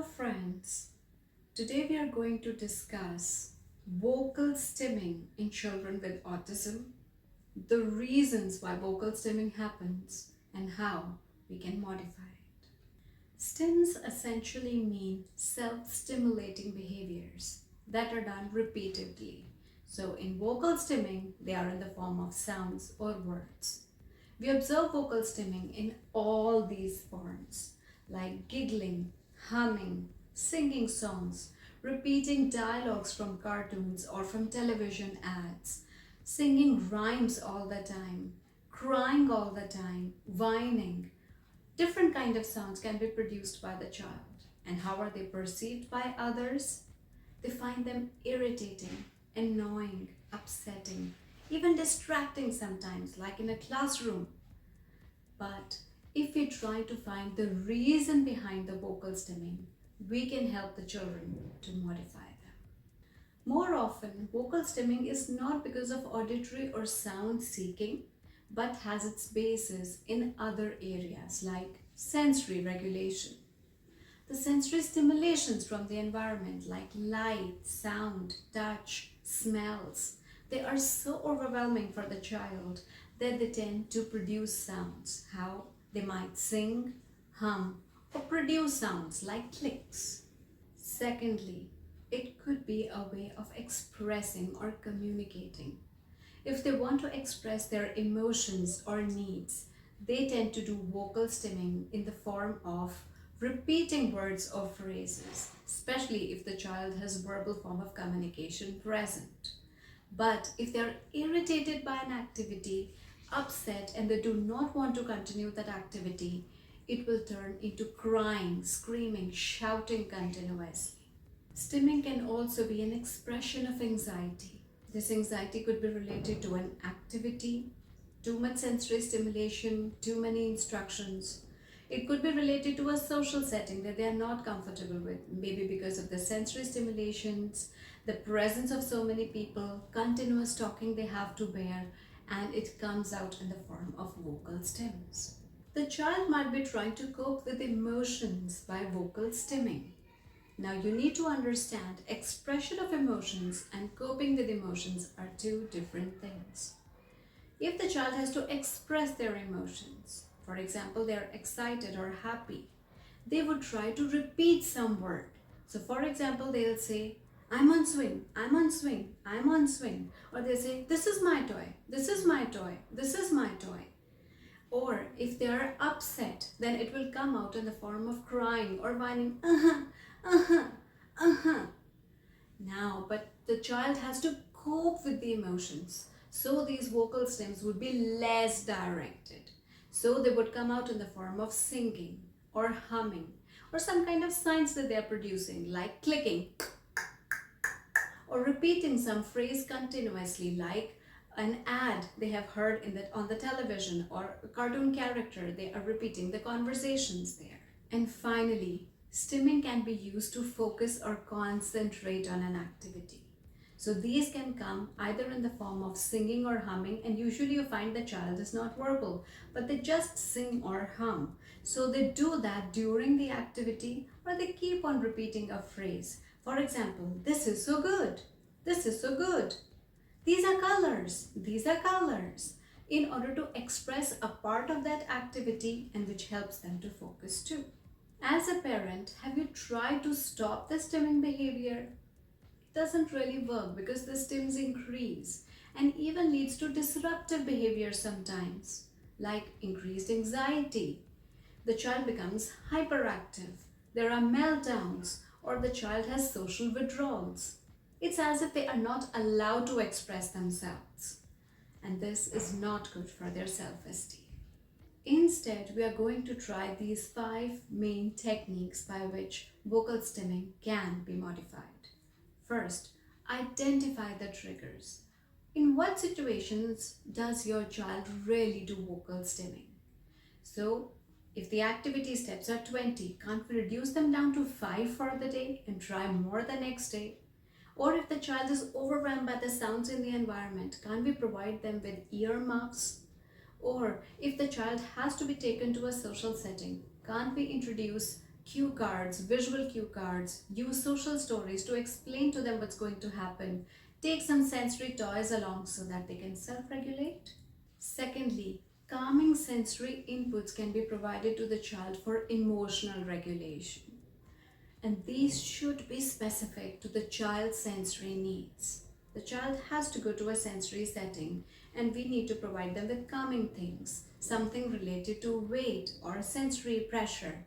friends, today we are going to discuss vocal stimming in children with autism, the reasons why vocal stimming happens, and how we can modify it. Stims essentially mean self-stimulating behaviors that are done repeatedly. So in vocal stimming, they are in the form of sounds or words. We observe vocal stimming in all these forms, like giggling, humming, singing songs, repeating dialogues from cartoons or from television ads, singing rhymes all the time, crying all the time, whining. Different kind of sounds can be produced by the child. And how are they perceived by others? They find them irritating, annoying, upsetting, even distracting sometimes, like in a classroom. But if we try to find the reason behind the vocal stimming, we can help the children to modify them. More often, vocal stimming is not because of auditory or sound seeking, but has its basis in other areas like sensory regulation. The sensory stimulations from the environment like light, sound, touch, smells, they are so overwhelming for the child that they tend to produce sounds. How? They might sing, hum, or produce sounds like clicks. Secondly, it could be a way of expressing or communicating. If they want to express their emotions or needs, they tend to do vocal stimming in the form of repeating words or phrases, especially if the child has verbal form of communication present. But if they are irritated by an activity, upset, and they do not want to continue that activity, it will turn into crying, screaming, shouting continuously. Stimming can also be an expression of anxiety. This anxiety could be related to an activity, too much sensory stimulation, too many instructions. It could be related to a social setting that they are not comfortable with, maybe because of the sensory stimulations, the presence of so many people, continuous talking they have to bear, and it comes out in the form of vocal stims. The child might be trying to cope with emotions by vocal stimming. Now you need to understand expression of emotions and coping with emotions are two different things. If the child has to express their emotions, for example, they are excited or happy, they would try to repeat some word. So for example, they'll say, I'm on swing, I'm on swing, I'm on swing. Or they say, this is my toy, this is my toy, this is my toy. Or if they are upset, then it will come out in the form of crying or whining, Now, but the child has to cope with the emotions. So these vocal stems would be less directed. So they would come out in the form of singing or humming or some kind of signs that they are producing like clicking or repeating some phrase continuously like an ad they have heard on the television or a cartoon character. They are repeating the conversations there. And finally, stimming can be used to focus or concentrate on an activity. So these can come either in the form of singing or humming, and usually you find the child is not verbal, but they just sing or hum. So they do that during the activity or they keep on repeating a phrase. For example, this is so good, this is so good, these are colors, these are colors, in order to express a part of that activity and which helps them to focus too. As a parent, have you tried to stop the stimming behavior? Doesn't really work because the stims increase and even leads to disruptive behavior sometimes, like increased anxiety. The child becomes hyperactive, there are meltdowns, or the child has social withdrawals. It's as if they are not allowed to express themselves, and this is not good for their self-esteem. Instead, we are going to try these 5 main techniques by which vocal stimming can be modified. First, identify the triggers. In what situations does your child really do vocal stimming? So, if the activity steps are 20, can't we reduce them down to 5 for the day and try more the next day? Or if the child is overwhelmed by the sounds in the environment, can't we provide them with earmuffs? Or if the child has to be taken to a social setting, can't we introduce cue cards, visual cue cards, use social stories to explain to them what's going to happen, take some sensory toys along so that they can self-regulate. Secondly, calming sensory inputs can be provided to the child for emotional regulation. And these should be specific to the child's sensory needs. The child has to go to a sensory setting and we need to provide them with calming things, something related to weight or sensory pressure.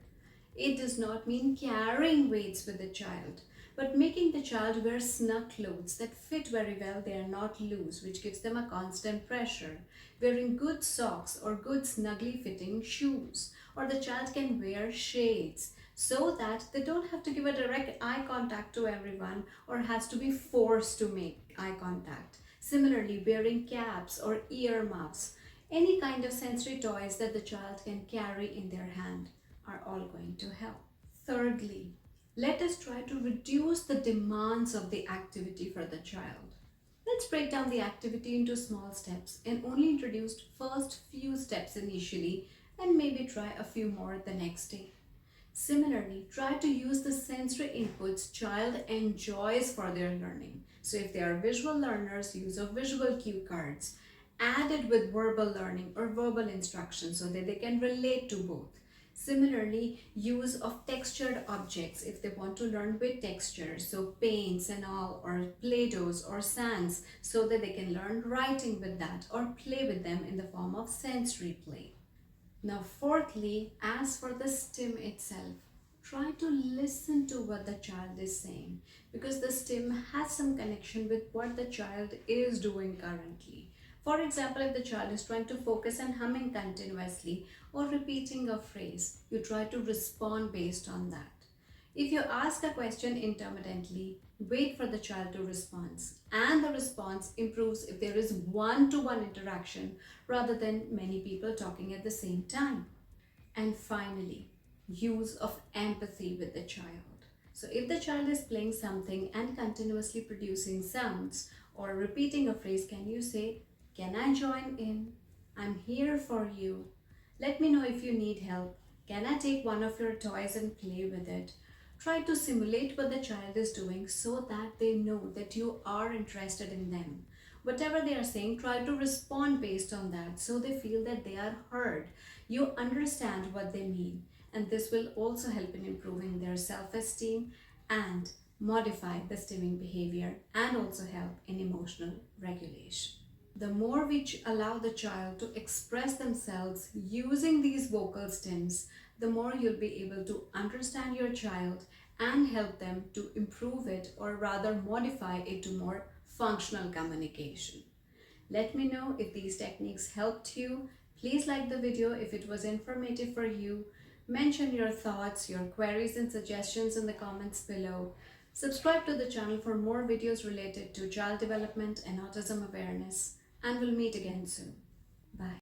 It does not mean carrying weights with the child, but making the child wear snug clothes that fit very well, they are not loose, which gives them a constant pressure. Wearing good socks or good snugly fitting shoes, or the child can wear shades so that they don't have to give a direct eye contact to everyone or has to be forced to make eye contact. Similarly, wearing caps or ear muffs, any kind of sensory toys that the child can carry in their hand are all going to help. Thirdly, let us try to reduce the demands of the activity for the child. Let's break down the activity into small steps and only introduce first few steps initially and maybe try a few more the next day. Similarly, try to use the sensory inputs child enjoys for their learning. So if they are visual learners, use of visual cue cards, added with verbal learning or verbal instruction so that they can relate to both. Similarly, use of textured objects if they want to learn with textures, so paints and all, or play-dohs or sands, so that they can learn writing with that or play with them in the form of sensory play. Now, fourthly, as for the STIM itself, try to listen to what the child is saying because the STIM has some connection with what the child is doing currently. For example, if the child is trying to focus on humming continuously or repeating a phrase, you try to respond based on that. If you ask a question intermittently, wait for the child to respond, and the response improves if there is one-to-one interaction rather than many people talking at the same time. And finally, use of empathy with the child. So if the child is playing something and continuously producing sounds or repeating a phrase, can you say, "Can I join in? I'm here for you. Let me know if you need help. Can I take one of your toys and play with it?" Try to simulate what the child is doing so that they know that you are interested in them. Whatever they are saying, try to respond based on that so they feel that they are heard. You understand what they mean, and this will also help in improving their self-esteem and modify the stimming behavior and also help in emotional regulation. The more we allow the child to express themselves using these vocal stims, the more you'll be able to understand your child and help them to improve it or rather modify it to more functional communication. Let me know if these techniques helped you. Please like the video if it was informative for you. Mention your thoughts, your queries and suggestions in the comments below. Subscribe to the channel for more videos related to child development and autism awareness. And we'll meet again soon. Bye.